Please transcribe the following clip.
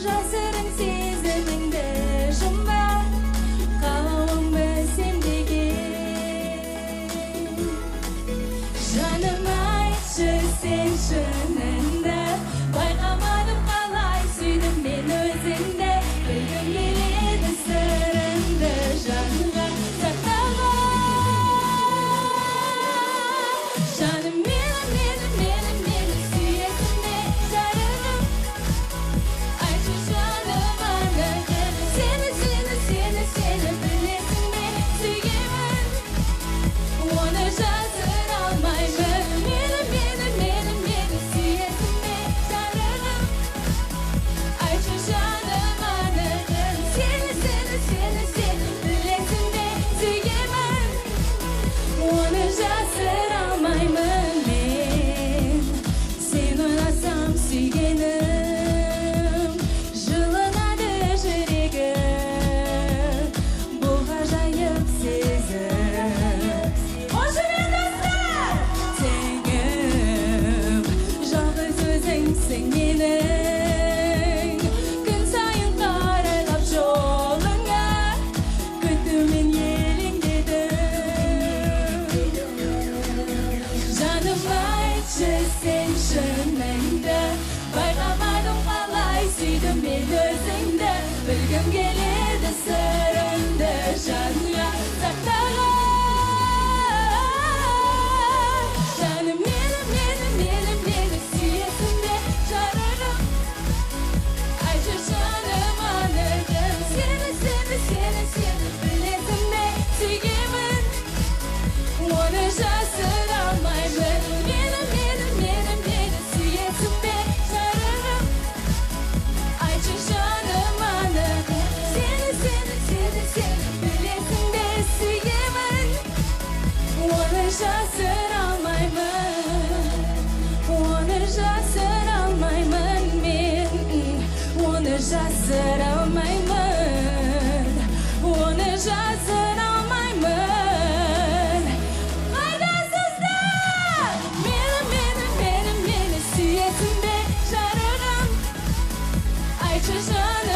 жасырын сезіміңді жұмба, қалауың білсем деген. Жаным айтшы сен шыныңды, байқамадым қалай сүйдім мен өзіңді. Білгім келеді сырыңды жаныңа сақтаған. Жаным мені сүйесің бе жарығым? Айтшы жаныма нәзір, сені білесің бе сүйемін, оны жасыра алмаймын. Мені сүйесің бе жарығым? Айтшы жаныма нәзір, сені білесің бе сүйемін, оны жасыра алмаймын мен. Сен ойласам сүйгенім, жылынады жүрегім, бұл ғажайып сезім. Қошемет достар! Теңім, жалғыз өзіңсің менің, күн сайын қарайлап жолыңа, күтумен елеңдедім. Жаным айтшы сен шыныңды, байқамадым қалай сүйдім мен өзіңді. Білгім келеді сырыңды жаныңа сақтаған. Жаным мені сүйесің бе жарығым? Айтшы жаныма нәзір, сені білесің бе сүйемін, оны жасыра алмаймын. Мені сүйесің бе жарығым? Айтшы жаныма нәзір, сені білесің бе сүйемін, оны жасыра алмаймын. Оны жасыра алмаймын мен, оны жасыра алмаймын, оны жасыра алмаймын. Қайдасыздар? Мені сүйесің бе жарығым? Айтшы жаным